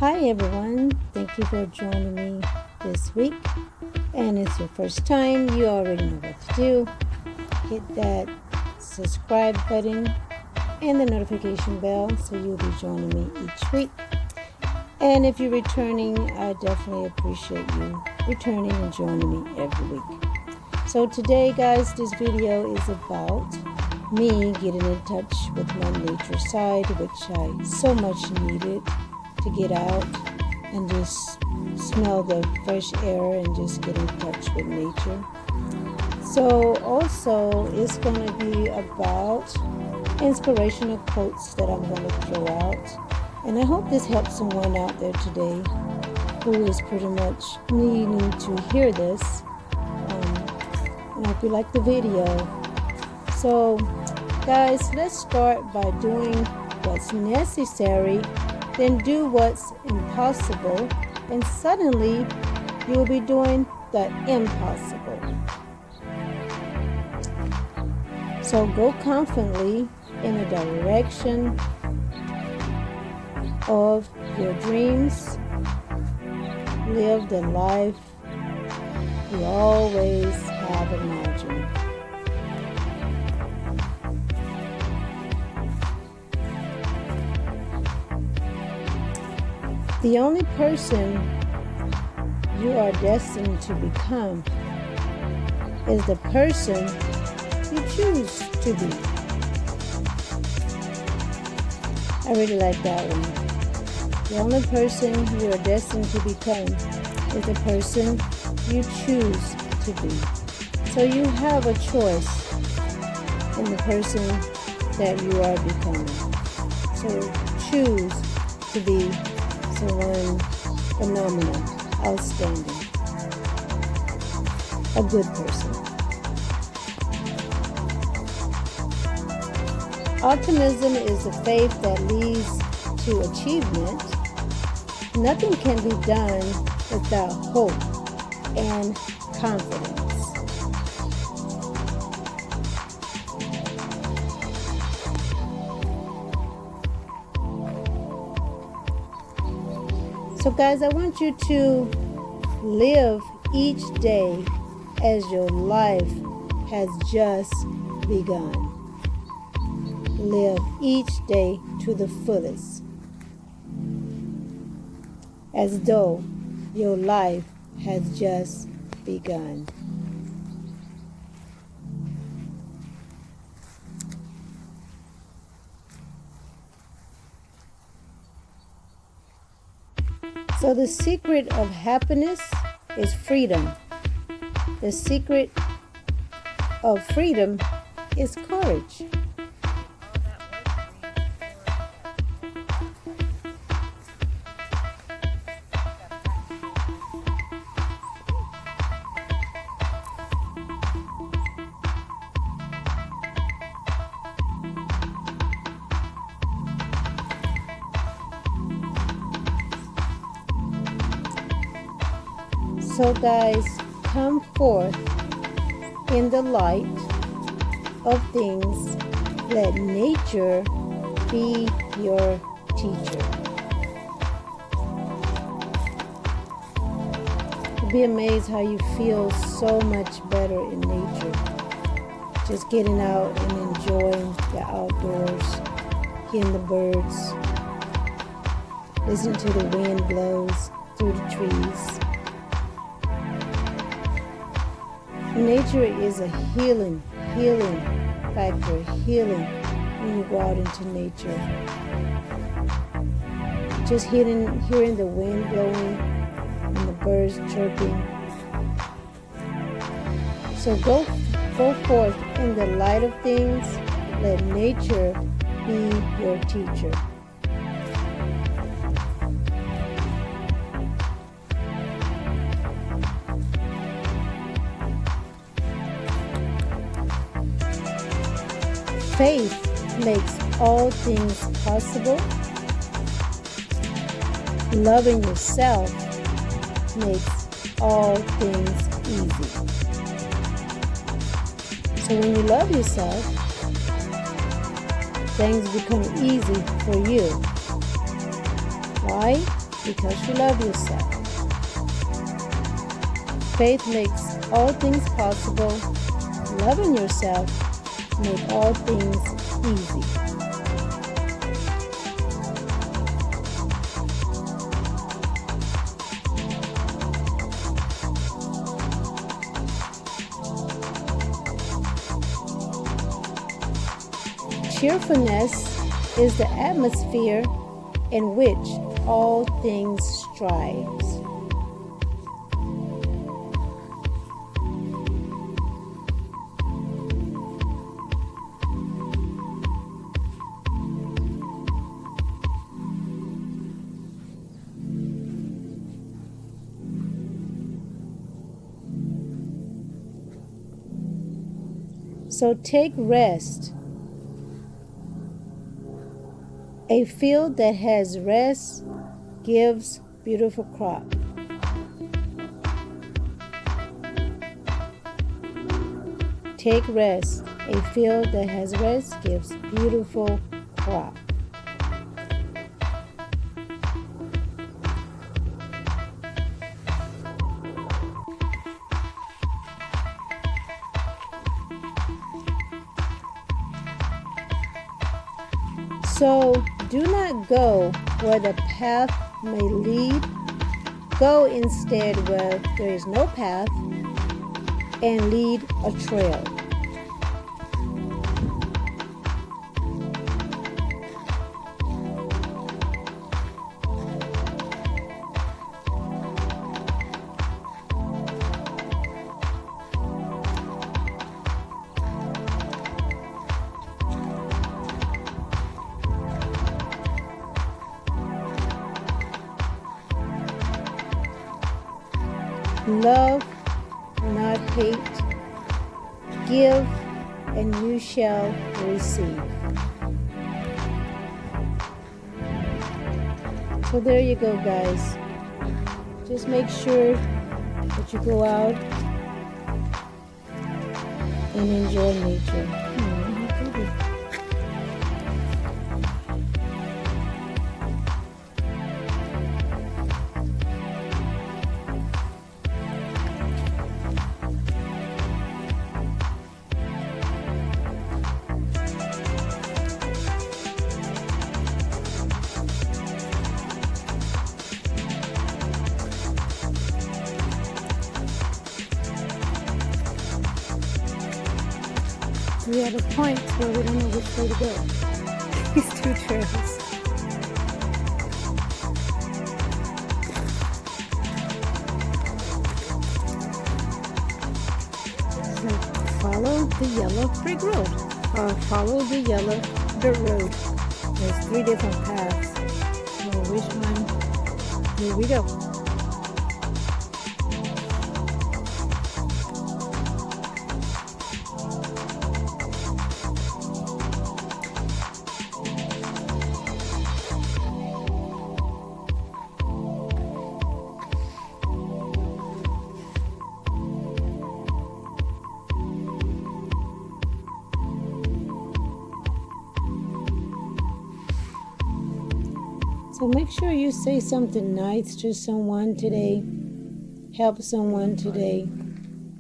Hi everyone, thank you for joining me this week. And it's your first time, you already know what to do. Hit that subscribe button and the notification bell so you'll be joining me each week. And if you're returning, I definitely appreciate you returning and joining me every week. So today, guys, this video is about me getting in touch with my nature side, which I so much needed to get out and just smell the fresh air and just get in touch with nature. So also it's going to be about inspirational quotes that I'm going to throw out, and I hope this helps someone out there today who is pretty much needing to hear this. And I hope you like the video. So guys, let's start by doing what's necessary, then do what's impossible, and suddenly you will be doing the impossible. So go confidently in the direction of your dreams. Live the life you always have imagined. The only person you are destined to become is the person you choose to be. I really like that one. The only person you are destined to become is the person you choose to be. So you have a choice in the person that you are becoming. So choose to be someone phenomenal, outstanding, a good person. Optimism is the faith that leads to achievement. Nothing can be done without hope and confidence. So guys, I want you to live each day as your life has just begun. Live each day to the fullest, as though your life has just begun. So the secret of happiness is freedom. The secret of freedom is courage. So guys, come forth in the light of things. Let nature be your teacher. You'll be amazed how you feel so much better in nature. Just getting out and enjoying the outdoors, hearing the birds, listening to the wind blows through the trees. Nature is a healing factor, healing when you go out into nature. Just hearing the wind blowing and the birds chirping. So go forth in the light of things. Let nature be your teacher. Faith makes all things possible. Loving yourself makes all things easy. So when you love yourself, things become easy for you. Why? because you love yourself. Faith makes all things possible. Loving yourself makes all things easy. Cheerfulness is the atmosphere in which all things strives. So take rest. A field that has rest gives beautiful crop. Take rest. A field that has rest gives beautiful crop. So do not go where the path may lead. Go instead where there is no path and lead a trail. Love, not hate. Give, and you shall receive. So there you go, guys. Just make sure that you go out and enjoy nature. We are at a point where we don't know which way to go. These two trails. So follow the yellow brick road or follow the yellow dirt road. There's 3 different paths. So which one? Here we go. So make sure you say something nice to someone today. Help someone today.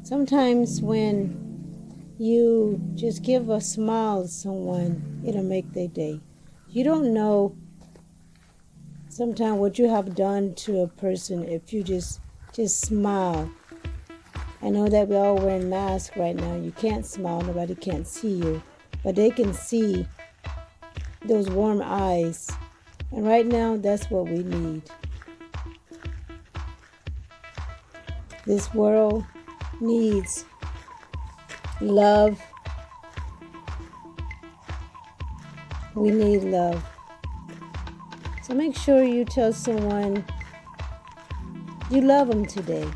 Sometimes when you just give a smile to someone, it'll make their day. You don't know sometimes what you have done to a person if you just smile. I know that we're all wearing masks right now. You can't smile. Nobody can see you. But they can see those warm eyes. And right now, that's what we need. This world needs love. We need love. So make sure you tell someone you love them today.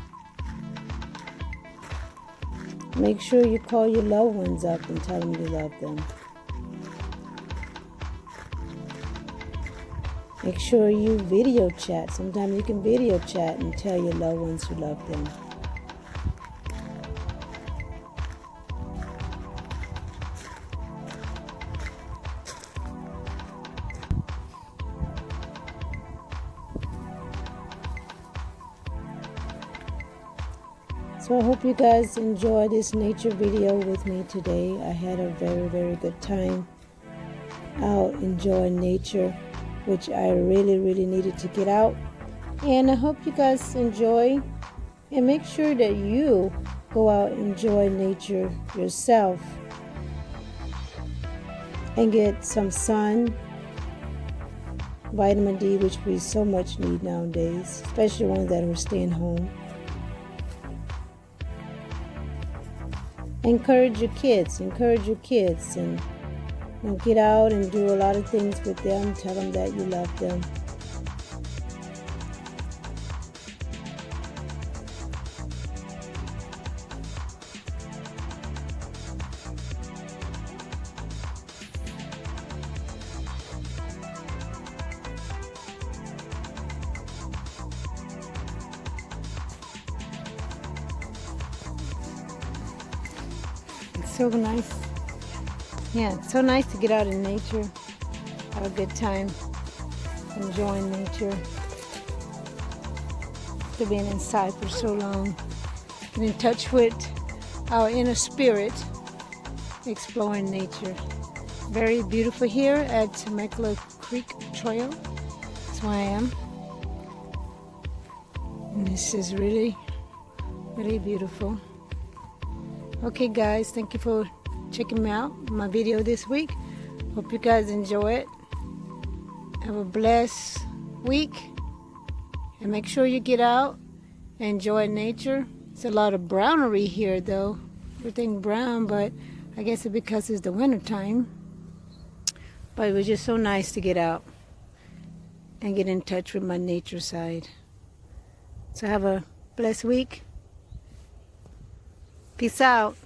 Make sure you call your loved ones up and tell them you love them. Make sure you video chat. Sometimes you can video chat and tell your loved ones you love them. So I hope you guys enjoy this nature video with me today. I had a very, very good time out enjoying nature, which I really, really needed to get out. And I hope you guys enjoy, and make sure that you go out and enjoy nature yourself and get some sun, vitamin D, which we so much need nowadays, especially ones that are staying home. Encourage your kids, and get out and do a lot of things with them. Tell them that you love them. It's so nice. Yeah, it's so nice to get out in nature, have a good time, enjoying nature. After being inside for so long, get in touch with our inner spirit, exploring nature. Very beautiful here at Temecula Creek Trail. That's where I am. And this is really, really beautiful. Okay guys, thank you for checking me out, my video this week. Hope you guys enjoy it. Have a blessed week, and make sure you get out and enjoy nature. It's a lot of brownery here though, everything brown, but I guess it's because it's the winter time. But it was just so nice to get out and get in touch with my nature side. So have a blessed week. Peace out.